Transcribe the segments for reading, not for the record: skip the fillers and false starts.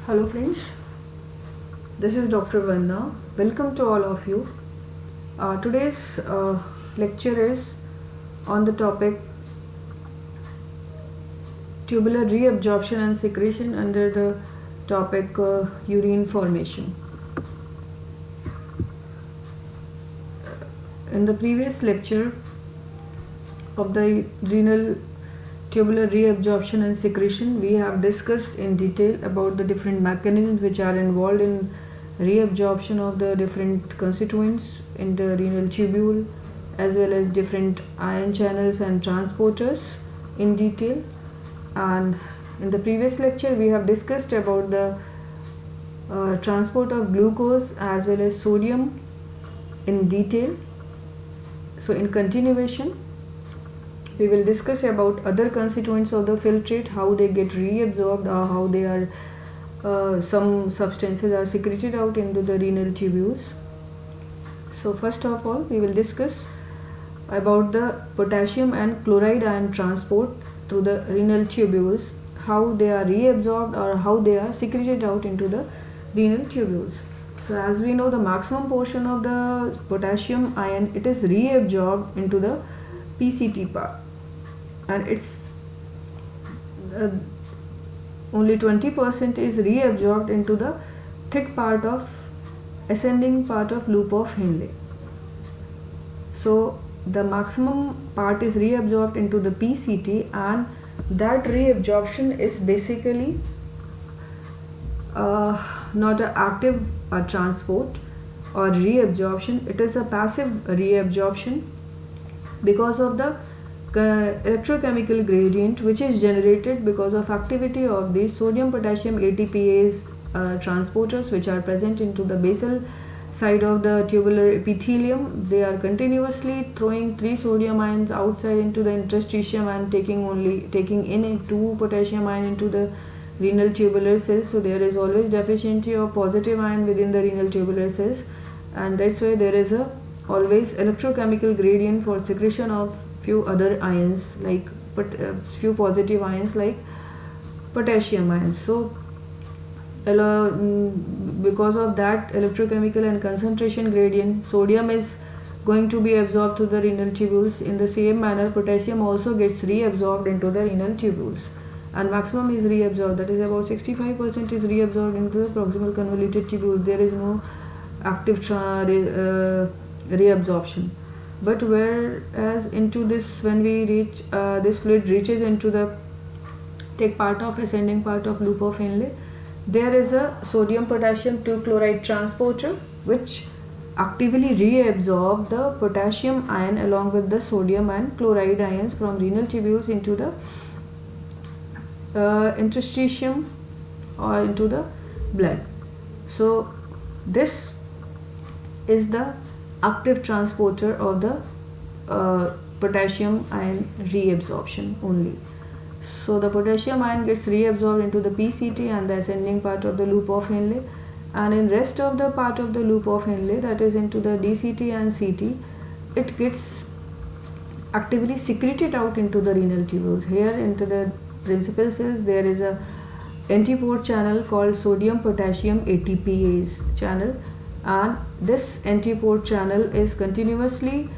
Hello friends, this is Dr. Vanna. Welcome to all of you. Today's lecture is on the topic tubular reabsorption and secretion under the topic urine formation. In the previous lecture of the renal tubular reabsorption and secretion, we have discussed in detail about the different mechanisms which are involved in reabsorption of the different constituents in the renal tubule, as well as different ion channels and transporters in detail. And in the previous lecture we have discussed about the transport of glucose as well as sodium in detail. So in continuation we will discuss about other constituents of the filtrate, how they get reabsorbed or how they are some substances are secreted out into the renal tubules. So first of all we will discuss about the potassium and chloride ion transport through the renal tubules, how they are reabsorbed or how they are secreted out into the renal tubules. So as we know, the maximum portion of the potassium ion, it is reabsorbed into the PCT part, and it's only 20% is reabsorbed into the thick part of ascending part of loop of Henle. So the maximum part is reabsorbed into the PCT, and that reabsorption is basically not an active transport or reabsorption. It is a passive reabsorption because of the electrochemical gradient which is generated because of activity of the sodium potassium ATPase transporters which are present into the basal side of the tubular epithelium. They are continuously throwing 3 sodium ions outside into the interstitium and taking in 2 potassium ion into the renal tubular cells. So there is always deficiency of positive ion within the renal tubular cells, and that's why there is a always electrochemical gradient for secretion of few other ions, like few positive ions like potassium ions. So because of that electrochemical and concentration gradient, sodium is going to be absorbed to the renal tubules. In the same manner, potassium also gets reabsorbed into the renal tubules, and maximum is reabsorbed, that is about 65% is reabsorbed into the proximal convoluted tubules. There is no active reabsorption. But whereas into this, when we reach this fluid reaches into the thick part of ascending part of loop of Henle, there is a sodium potassium 2 chloride transporter which actively reabsorb the potassium ion along with the sodium and chloride ions from renal tubules into the interstitium or into the blood. So this is the active transporter of the potassium ion reabsorption only. So the potassium ion gets reabsorbed into the PCT and the ascending part of the loop of Henle, and in rest of the part of the loop of Henle, that is into the DCT and CT, it gets actively secreted out into the renal tubules. Here into the principal cells there is a antiport channel called sodium potassium ATPase channel, and this antiport channel is continuously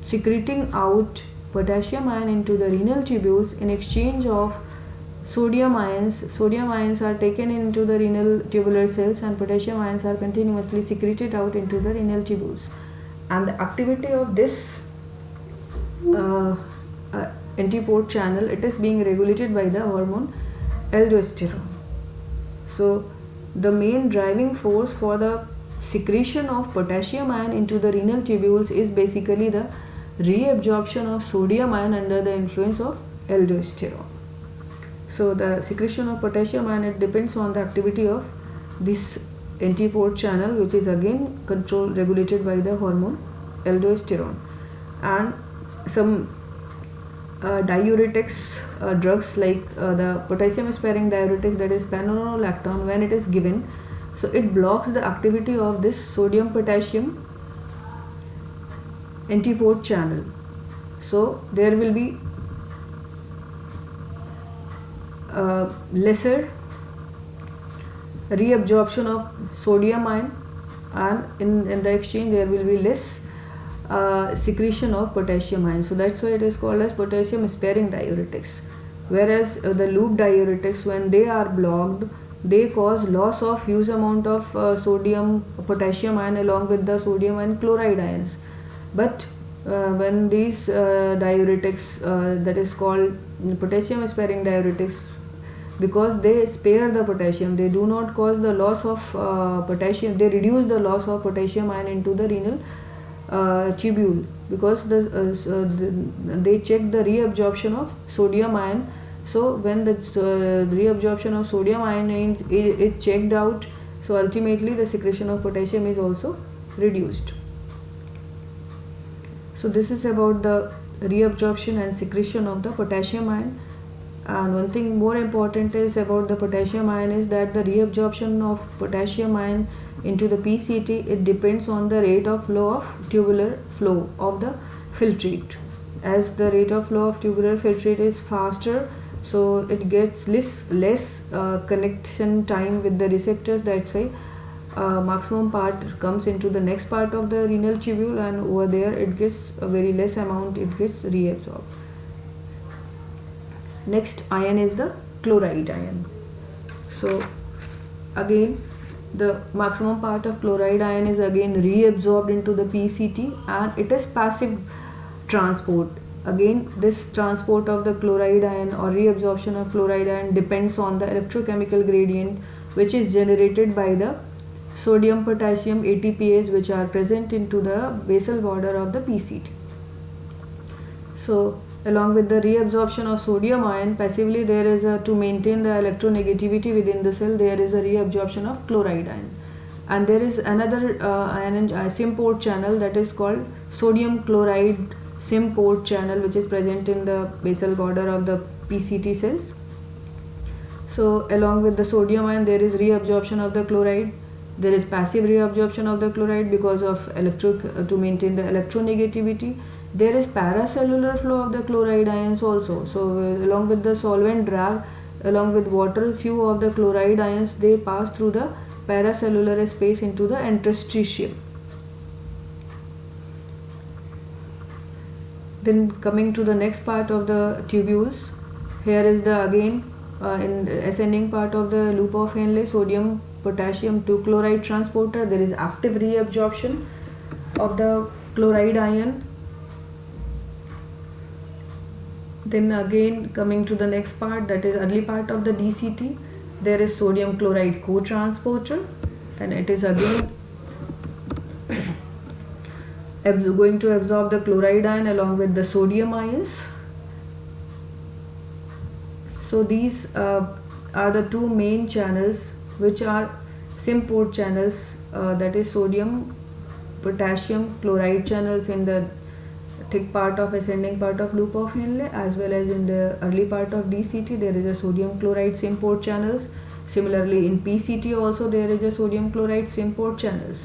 secreting out potassium ion into the renal tubules in exchange of sodium ions. Sodium ions are taken into the renal tubular cells and potassium ions are continuously secreted out into the renal tubules, and the activity of this antiport channel, it is being regulated by the hormone aldosterone. So the main driving force for the secretion of potassium ion into the renal tubules is basically the reabsorption of sodium ion under the influence of aldosterone. So the secretion of potassium ion, it depends on the activity of this antiport channel, which is again regulated by the hormone aldosterone. And some diuretics drugs like the potassium sparing diuretic, that is spironolactone, when it is given, so it blocks the activity of this sodium potassium antiport channel. So there will be lesser reabsorption of sodium ion, and in the exchange there will be less secretion of potassium ion. So that's why it is called as potassium sparing diuretics. Whereas the loop diuretics, when they are blocked, they cause loss of huge amount of sodium potassium ion along with the sodium and chloride ions. But when these diuretics, that is called potassium sparing diuretics, because they spare the potassium, they do not cause the loss of potassium, they reduce the loss of potassium ion into the renal tubule, because they check the reabsorption of sodium ion. So when the reabsorption of sodium ion is checked out, so ultimately the secretion of potassium is also reduced. So this is about the reabsorption and secretion of the potassium ion. And one thing more important is about the potassium ion is that the reabsorption of potassium ion into the PCT, it depends on the rate of flow of tubular flow of the filtrate. As the rate of flow of tubular filtrate is faster, so it gets less connection time with the receptors. That's why maximum part comes into the next part of the renal tubule, and over there it gets a very less amount, it gets reabsorbed. Next ion is the chloride ion. So again the maximum part of chloride ion is again reabsorbed into the PCT, and it is passive transport. Again, this transport of the chloride ion or reabsorption of chloride ion depends on the electrochemical gradient which is generated by the sodium potassium ATPase, which are present into the basal border of the PCT. So along with the reabsorption of sodium ion, passively there is to maintain the electronegativity within the cell, there is a reabsorption of chloride ion. And there is another ion sym-port channel, that is called sodium chloride sym-port channel, which is present in the basal border of the PCT cells. So along with the sodium ion, there is reabsorption of the chloride. There is passive reabsorption of the chloride because of to maintain the electronegativity. There is paracellular flow of the chloride ions also. So along with the solvent drag, along with water, few of the chloride ions, they pass through the paracellular space into the interstitium. Then coming to the next part of the tubules, here is the again in ascending part of the loop of Henle, sodium potassium 2 chloride transporter, there is active reabsorption of the chloride ion. Then again coming to the next part, that is early part of the DCT, there is sodium chloride co-transporter, and it is again going to absorb the chloride ion along with the sodium ions. So these are the two main channels which are sym-port channels, that is sodium potassium chloride channels in the thick part of ascending part of loop of Henle, as well as in the early part of DCT there is a sodium chloride sym-port channels. Similarly in PCT also there is a sodium chloride sym-port channels.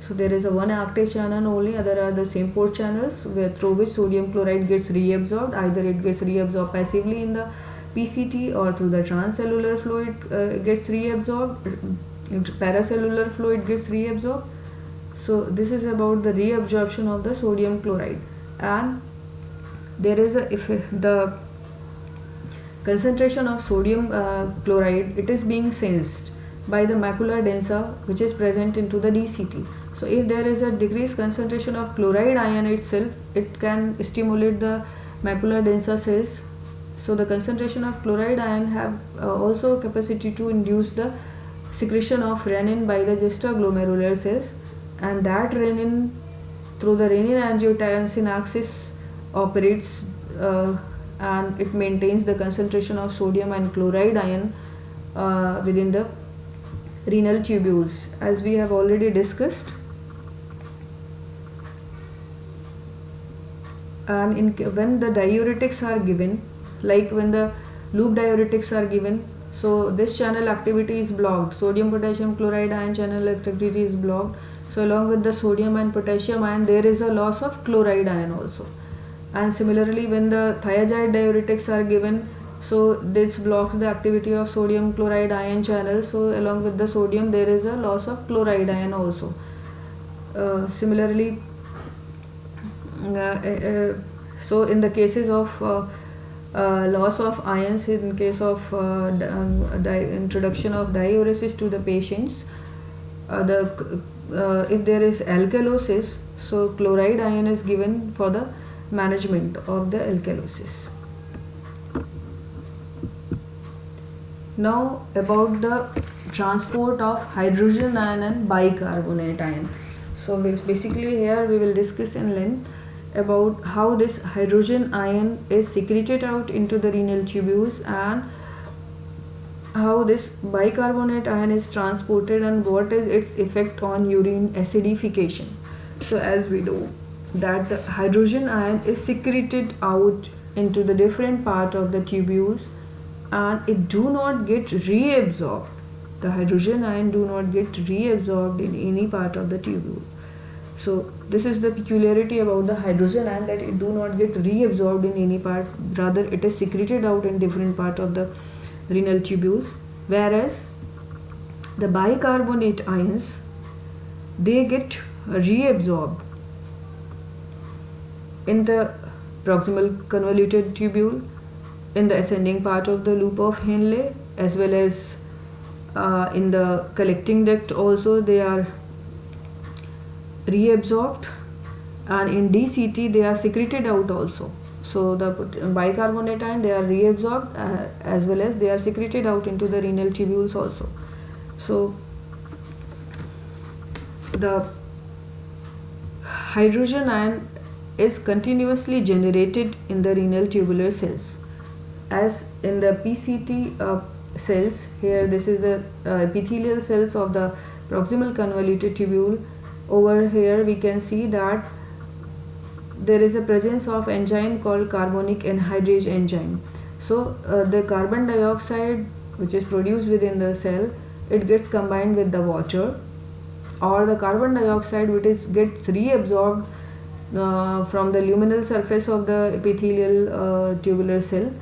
So there is a one active channel only, other are the sym-port channels through which sodium chloride gets reabsorbed. Either it gets reabsorbed passively in the PCT or through the transcellular flow it gets reabsorbed, paracellular flow it gets reabsorbed. So this is about the reabsorption of the sodium chloride. And there is the concentration of sodium chloride, it is being sensed by the macula densa which is present into the DCT. So if there is a decreased concentration of chloride ion itself, it can stimulate the macula densa cells. So the concentration of chloride ion have also capacity to induce the secretion of renin by the juxtaglomerular cells, and that renin through the renin-angiotensin axis operates and it maintains the concentration of sodium and chloride ion within the renal tubules, as we have already discussed. And when the diuretics are given, like when the loop diuretics are given, so this channel activity is blocked, sodium potassium chloride ion channel activity is blocked. So along with the sodium and potassium ion, there is a loss of chloride ion also. And similarly when the thiazide diuretics are given, So this blocks the activity of sodium chloride ion channel. So along with the sodium there is a loss of chloride ion also. Similarly, so in the cases of loss of ions, in case of introduction of diuresis to the patients, if there is alkalosis, so chloride ion is given for the management of the alkalosis. Now about the transport of hydrogen ion and bicarbonate ion. So basically here we will discuss in length about how this hydrogen ion is secreted out into the renal tubules and how this bicarbonate ion is transported and what is its effect on urine acidification. So as we know that the hydrogen ion is secreted out into the different part of the tubules and it do not get reabsorbed. The hydrogen ion do not get reabsorbed in any part of the tubule. So this is the peculiarity about the hydrogen ion, that it do not get reabsorbed in any part, rather it is secreted out in different part of the renal tubules, whereas the bicarbonate ions, they get reabsorbed in the proximal convoluted tubule, in the ascending part of the loop of Henle, as well as in the collecting duct also they are reabsorbed, and in DCT they are secreted out also. So the bicarbonate ion, they are reabsorbed as well as they are secreted out into the renal tubules also. So the hydrogen ion is continuously generated in the renal tubular cells. As in the PCT cells, here this is the epithelial cells of the proximal convoluted tubule. Over here we can see that there is a presence of enzyme called carbonic anhydrase enzyme. So the carbon dioxide which is produced within the cell, it gets combined with the water, or the carbon dioxide which gets reabsorbed from the luminal surface of the epithelial tubular cell.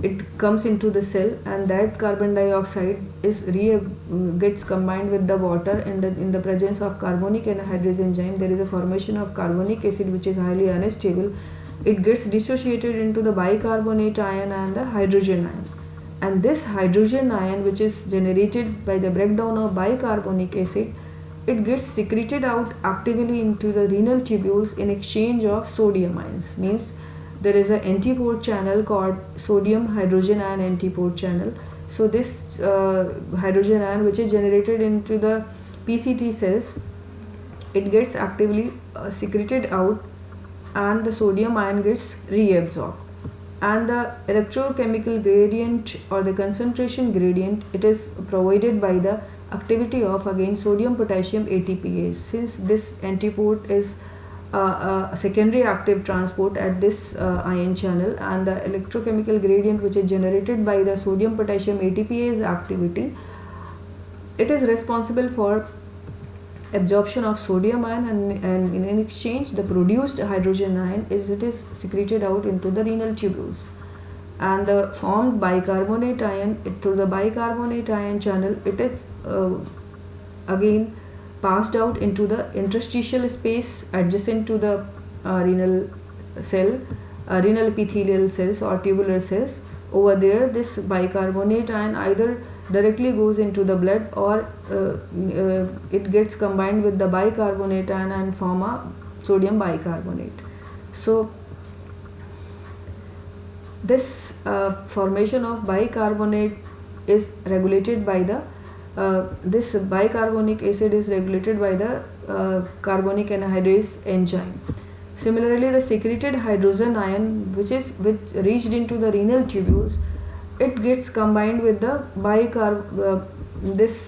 It comes into the cell, and that carbon dioxide gets combined with the water in the presence of carbonic anhydrase enzyme. There is a formation of carbonic acid which is highly unstable. It gets dissociated into the bicarbonate ion and the hydrogen ion, and this hydrogen ion which is generated by the breakdown of bicarbonic acid, it gets secreted out actively into the renal tubules in exchange of sodium ions. Means there is an antiport channel called sodium hydrogen ion antiport channel. So this hydrogen ion which is generated into the PCT cells, it gets actively secreted out, and the sodium ion gets reabsorbed, and the electrochemical gradient or the concentration gradient, it is provided by the activity of again sodium potassium ATPase. Since this antiport is a secondary active transport at this ion channel, and the electrochemical gradient which is generated by the sodium potassium ATPase activity, it is responsible for absorption of sodium ion, and in exchange the produced hydrogen ion is secreted out into the renal tubules, and the formed bicarbonate ion, through the bicarbonate ion channel, it is again passed out into the interstitial space adjacent to the renal epithelial cells or tubular cells. Over there, this bicarbonate ion either directly goes into the blood, or it gets combined with the bicarbonate ion and form a sodium bicarbonate. So this formation of bicarbonate is regulated by the this bicarbonic acid is regulated by the carbonic anhydrase enzyme. Similarly, the secreted hydrogen ion which reached into the renal tubules, it gets combined with the this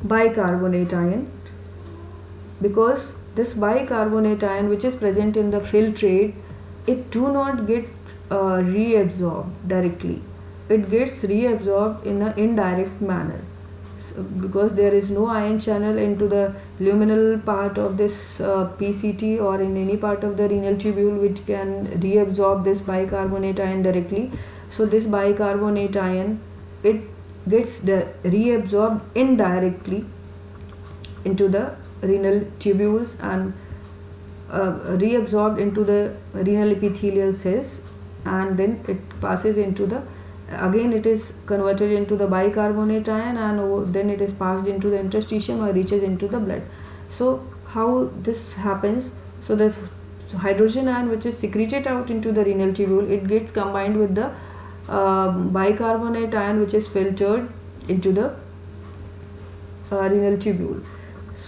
bicarbonate ion, because this bicarbonate ion which is present in the filtrate, it do not get reabsorbed directly. It gets reabsorbed in an indirect manner. because there is no ion channel into the luminal part of this PCT or in any part of the renal tubule which can reabsorb this bicarbonate ion directly. So this bicarbonate ion, it gets reabsorbed indirectly into the renal tubules and reabsorbed into the renal epithelial cells, and then it passes into the, again it is converted into the bicarbonate ion, and then it is passed into the interstitium or reaches into the blood. So how this happens? So the hydrogen ion which is secreted out into the renal tubule, it gets combined with the bicarbonate ion which is filtered into the renal tubule.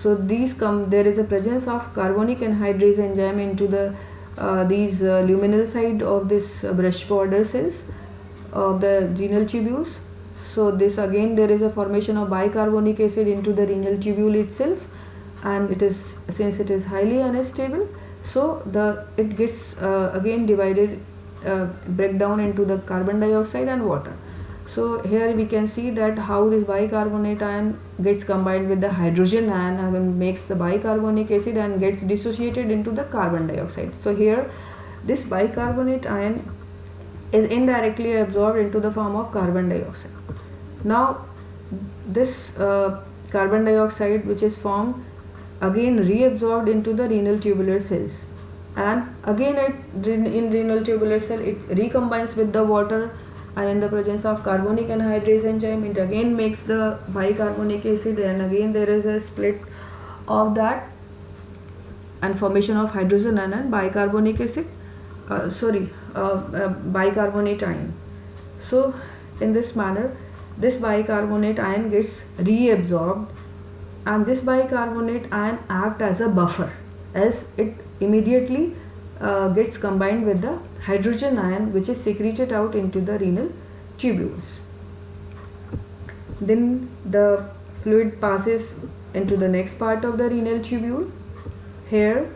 So these there is a presence of carbonic anhydrase enzyme into the these luminal side of this brush border cells of the renal tubules. So this again there is a formation of bicarbonic acid into the renal tubule itself, and it is, since it is highly unstable, so it gets again divided, break down into the carbon dioxide and water. So here we can see that how this bicarbonate ion gets combined with the hydrogen ion and makes the bicarbonic acid and gets dissociated into the carbon dioxide. So here this bicarbonate ion is indirectly absorbed into the form of carbon dioxide. Now this carbon dioxide which is formed again reabsorbed into the renal tubular cells, and again in renal tubular cell it recombines with the water, and in the presence of carbonic anhydrase enzyme it again makes the bicarbonic acid, and again there is a split of that and formation of hydrogen ion and bicarbonic acid, bicarbonate ion. So in this manner this bicarbonate ion gets reabsorbed, and this bicarbonate ion acts as a buffer as it immediately gets combined with the hydrogen ion which is secreted out into the renal tubules. Then the fluid passes into the next part of the renal tubule here.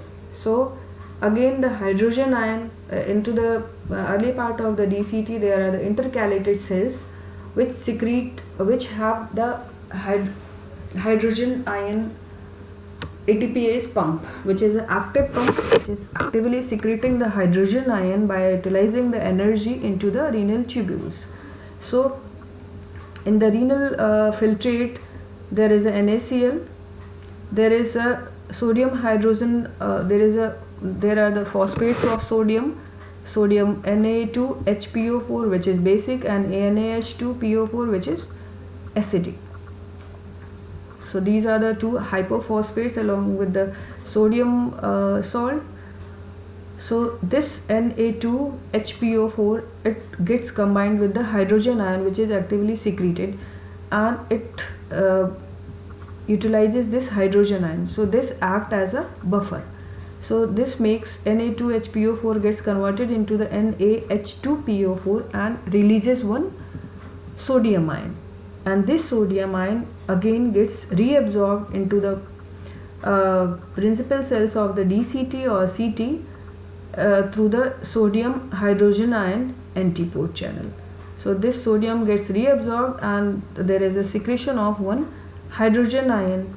So again the hydrogen ion into the early part of the DCT, there are the intercalated cells which have the hydrogen ion ATPase pump, which is an active pump which is actively secreting the hydrogen ion by utilizing the energy into the renal tubules. So in the renal filtrate there is a NaCl, there is a sodium hydrogen, there are the phosphates of sodium Na2HPO4 which is basic, and NaH2PO4 which is acidic. So these are the two hypophosphates along with the sodium salt. So this Na2HPO4, it gets combined with the hydrogen ion which is actively secreted, and it utilizes this hydrogen ion. So this acts as a buffer. So this makes Na2HPO4 gets converted into the NaH2PO4 and releases one sodium ion, and this sodium ion again gets reabsorbed into the principal cells of the DCT or CT through the sodium hydrogen ion antipode channel. So this sodium gets reabsorbed, and there is a secretion of one hydrogen ion,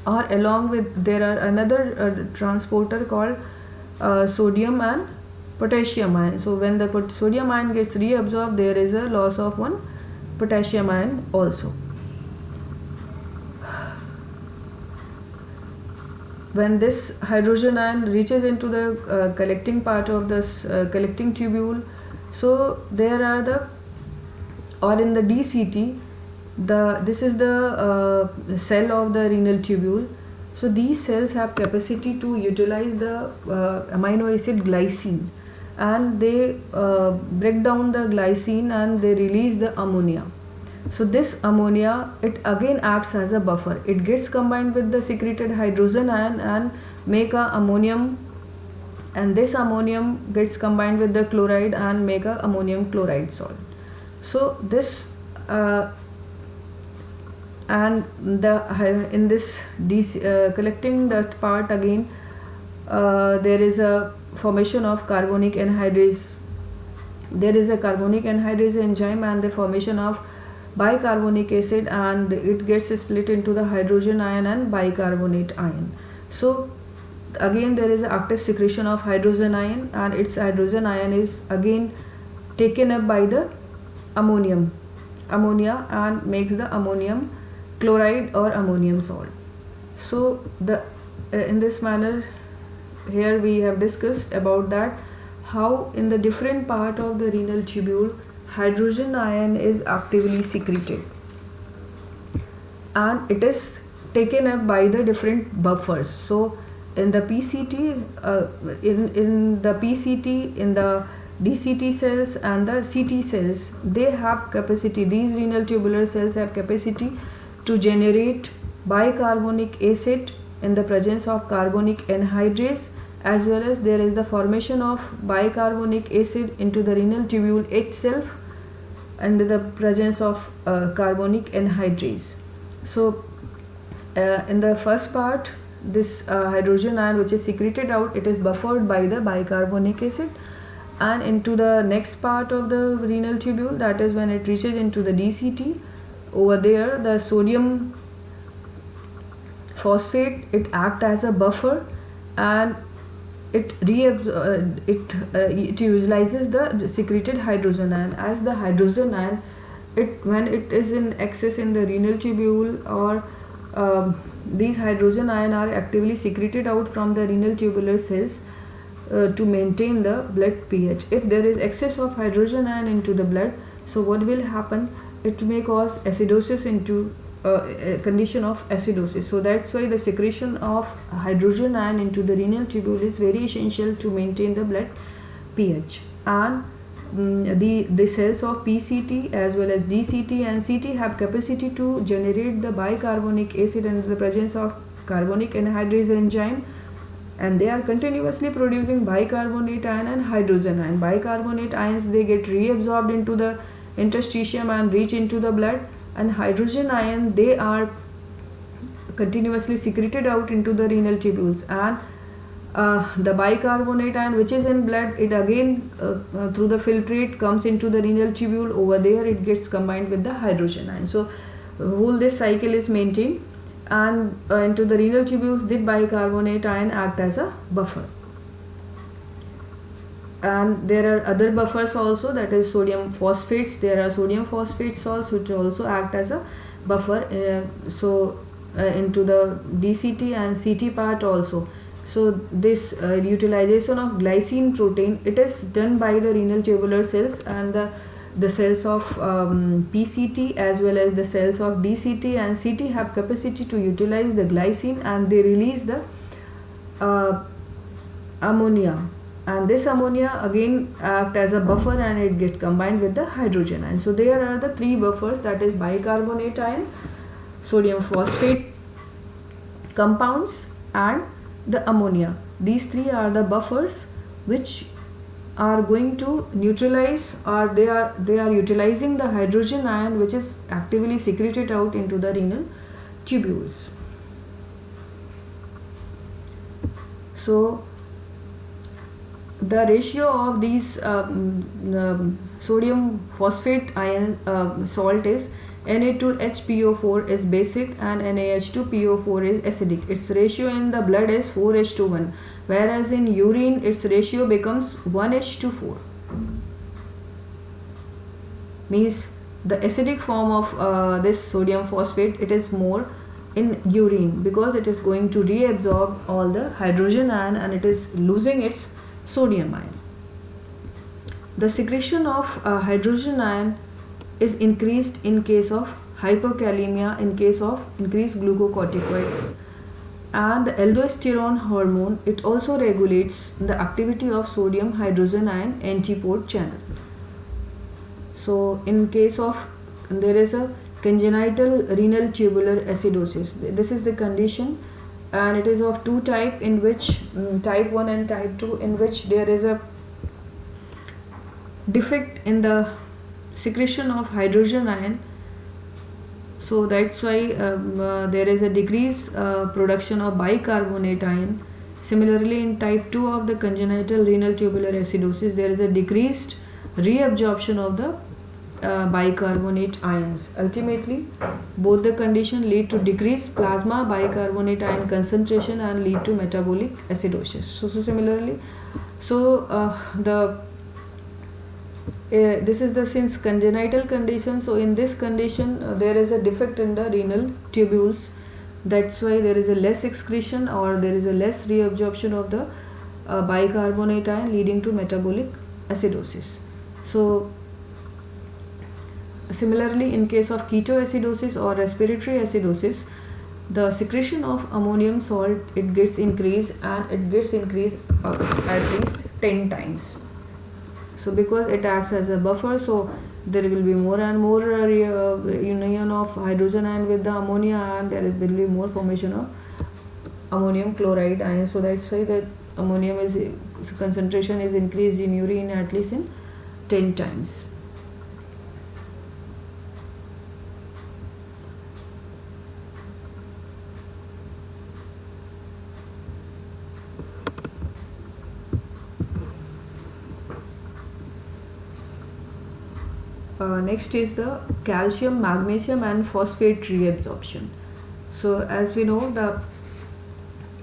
or along with there are another transporter called sodium and potassium ion. So when the sodium ion gets reabsorbed, there is a loss of one potassium ion also. When this hydrogen ion reaches into the collecting part of this collecting tubule, so there are the, or in the DCT, this is the cell of the renal tubule. So these cells have capacity to utilize the amino acid glycine, and they break down the glycine and they release the ammonia. So this ammonia, it again acts as a buffer. It gets combined with the secreted hydrogen ion and make a ammonium, and this ammonium gets combined with the chloride and make a ammonium chloride salt. So this and the in this collecting that part again, there is a formation of carbonic anhydrase. There is a carbonic anhydrase enzyme and the formation of bicarbonic acid, and it gets split into the hydrogen ion and bicarbonate ion. So again there is active secretion of hydrogen ion, and its hydrogen ion is again taken up by the ammonia and makes the ammonium chloride or ammonium salt. So the in this manner here we have discussed about that how in the different part of the renal tubule hydrogen ion is actively secreted, and it is taken up by the different buffers. So in the PCT, in the PCT, in the DCT cells and the CT cells, they have capacity, these renal tubular cells have capacity to generate bicarbonic acid in the presence of carbonic anhydrase, as well as there is the formation of bicarbonic acid into the renal tubule itself under the presence of carbonic anhydrase. So in the first part, this hydrogen ion which is secreted out, it is buffered by the bicarbonic acid, and into the next part of the renal tubule, that is when it reaches into the DCT, over there the sodium phosphate, it acts as a buffer, and it utilizes the secreted hydrogen ion. As the hydrogen ion, when it is in excess in the renal tubule, or these hydrogen ion are actively secreted out from the renal tubular cells to maintain the blood pH. If there is excess of hydrogen ion into the blood, so what will happen? It may cause acidosis, into a condition of acidosis. So that's why the secretion of hydrogen ion into the renal tubule is very essential to maintain the blood pH. And the cells of PCT as well as DCT and CT have capacity to generate the bicarbonic acid under the presence of carbonic anhydrase enzyme, and they are continuously producing bicarbonate ion and hydrogen ion. Bicarbonate ions, they get reabsorbed into the interstitium and reach into the blood, and hydrogen ion, they are continuously secreted out into the renal tubules. And the bicarbonate ion which is in blood, it again through the filtrate comes into the renal tubule. Over there it gets combined with the hydrogen ion. So whole this cycle is maintained, and into the renal tubules the bicarbonate ion act as a buffer. And there are other buffers also, that is sodium phosphates. There are sodium phosphate salts which also act as a buffer. Into the DCT and CT part also. So this utilization of glycine protein, it is done by the renal tubular cells, and the cells of PCT as well as the cells of DCT and CT have capacity to utilize the glycine, and they release the ammonia, and this ammonia again act as a buffer, and it gets combined with the hydrogen ion. So there are the three buffers, that is bicarbonate ion, sodium phosphate compounds, and the ammonia. These three are the buffers which are going to neutralize, or they are utilizing the hydrogen ion which is actively secreted out into the renal tubules. So the ratio of these sodium phosphate ion salt is Na2HPO4 is basic and NaH2PO4 is acidic. Its ratio in the blood is 4:1, whereas in urine its ratio becomes 1:4. Means the acidic form of this sodium phosphate, it is more in urine, because it is going to reabsorb all the hydrogen ion and it is losing its sodium ion. The secretion of hydrogen ion is increased in case of hyperkalemia, in case of increased glucocorticoids, and the aldosterone hormone, it also regulates the activity of sodium hydrogen ion antipode channel. So in case of, there is a congenital renal tubular acidosis. This is the condition, and it is of two type, in which type 1 and type 2, in which there is a defect in the secretion of hydrogen ion. So that's why there is a decreased production of bicarbonate ion. Similarly, in type 2 of the congenital renal tubular acidosis, there is a decreased reabsorption of the bicarbonate ions. Ultimately, both the conditions lead to decreased plasma bicarbonate ion concentration and lead to metabolic acidosis. So similarly, this is the since congenital condition. So in this condition, there is a defect in the renal tubules. That's why there is a less excretion or there is a less reabsorption of the bicarbonate ion, leading to metabolic acidosis. So similarly, in case of ketoacidosis or respiratory acidosis, the secretion of ammonium salt, it gets increased, and it gets increased at least 10 times. So because it acts as a buffer, so there will be more and more union of hydrogen ion with the ammonia, and there will be more formation of ammonium chloride ion. So that's why the ammonium concentration is increased in urine at least in 10 times. Next is the calcium, magnesium and phosphate reabsorption. So as we know, the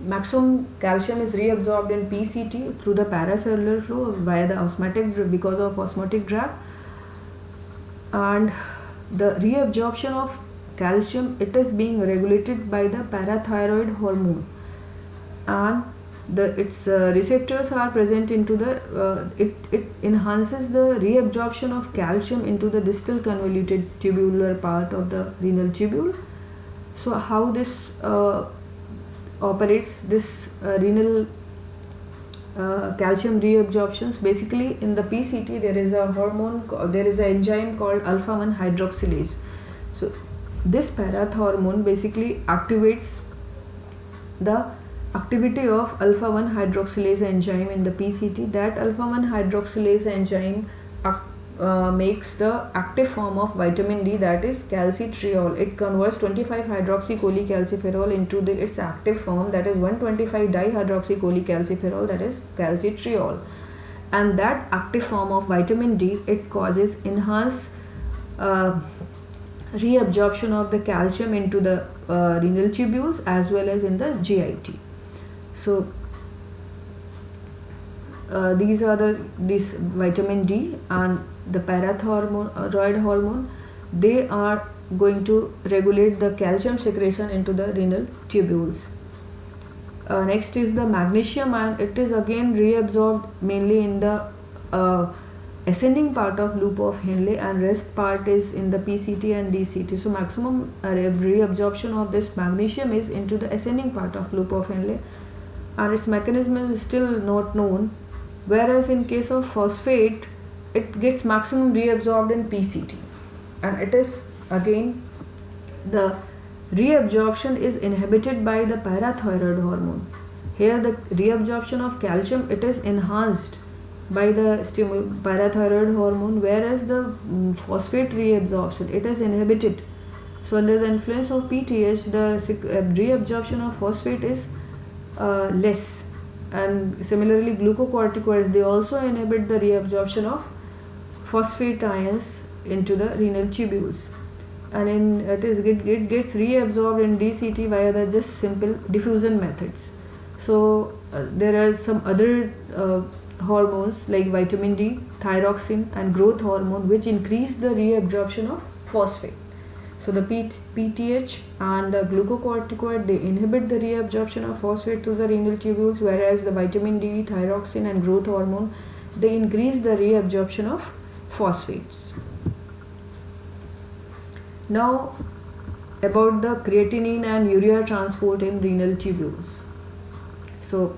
maximum calcium is reabsorbed in PCT through the paracellular flow via the osmotic, because of osmotic drag, and the reabsorption of calcium, it is being regulated by the parathyroid hormone, and its receptors are present into the it enhances the reabsorption of calcium into the distal convoluted tubular part of the renal tubule. So how this operates, this renal calcium reabsorptions? Basically in the PCT there is a hormone, there is an enzyme called alpha-1 hydroxylase. So this parathormone basically activates the activity of alpha-1 hydroxylase enzyme in the PCT. That alpha-1 hydroxylase enzyme makes the active form of vitamin D, that is calcitriol. It converts 25 hydroxycholecalciferol into its active form, that is 125 dihydroxycholecalciferol, that is calcitriol. And that active form of vitamin D, it causes enhanced reabsorption of the calcium into the renal tubules as well as in the GIT. So these are this vitamin D and the parathyroid hormone, they are going to regulate the calcium secretion into the renal tubules. Next is the magnesium ion. It is again reabsorbed mainly in the ascending part of loop of Henle, and rest part is in the PCT and DCT. So maximum reabsorption of this magnesium is into the ascending part of loop of Henle, and its mechanism is still not known. Whereas in case of phosphate, it gets maximum reabsorbed in PCT, and it is again the reabsorption is inhibited by the parathyroid hormone. Here the reabsorption of calcium, it is enhanced by the parathyroid hormone, whereas the phosphate reabsorption, it is inhibited. So under the influence of PTH, the reabsorption of phosphate is less. And similarly glucocorticoids, they also inhibit the reabsorption of phosphate ions into the renal tubules, and it gets reabsorbed in DCT via the just simple diffusion methods. So there are some other hormones like vitamin D, thyroxine and growth hormone, which increase the reabsorption of phosphate. So the PTH and the glucocorticoid, they inhibit the reabsorption of phosphate to the renal tubules, whereas the vitamin D, thyroxine and growth hormone, they increase the reabsorption of phosphates. Now about the creatinine and urea transport in renal tubules. So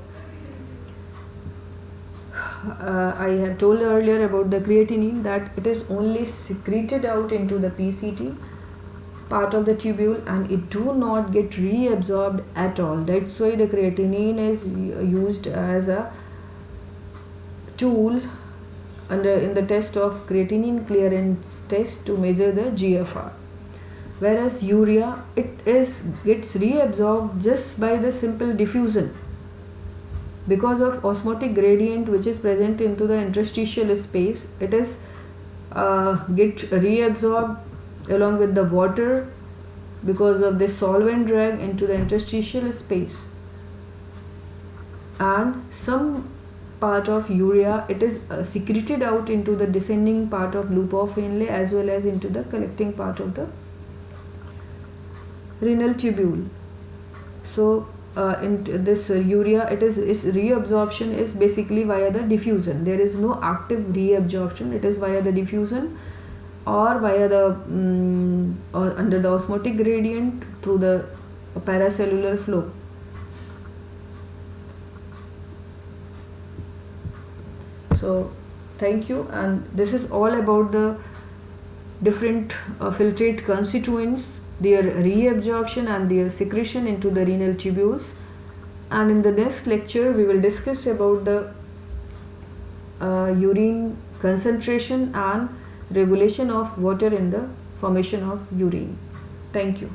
I have told earlier about the creatinine, that it is only secreted out into the PCT part of the tubule, and it do not get reabsorbed at all. That's why the creatinine is used as a tool in the test of creatinine clearance test to measure the GFR. Whereas urea, gets reabsorbed just by the simple diffusion because of osmotic gradient which is present into the interstitial space. It is get reabsorbed along with the water because of this solvent drag into the interstitial space, and some part of urea, it is secreted out into the descending part of loop of Henle as well as into the collecting part of the renal tubule. So in this urea, its reabsorption is basically via the diffusion. There is no active reabsorption, it is via the diffusion or via the or under the osmotic gradient through the paracellular flow. So thank you, and this is all about the different filtrate constituents, their reabsorption and their secretion into the renal tubules. And in the next lecture we will discuss about the urine concentration and regulation of water in the formation of urine. Thank you.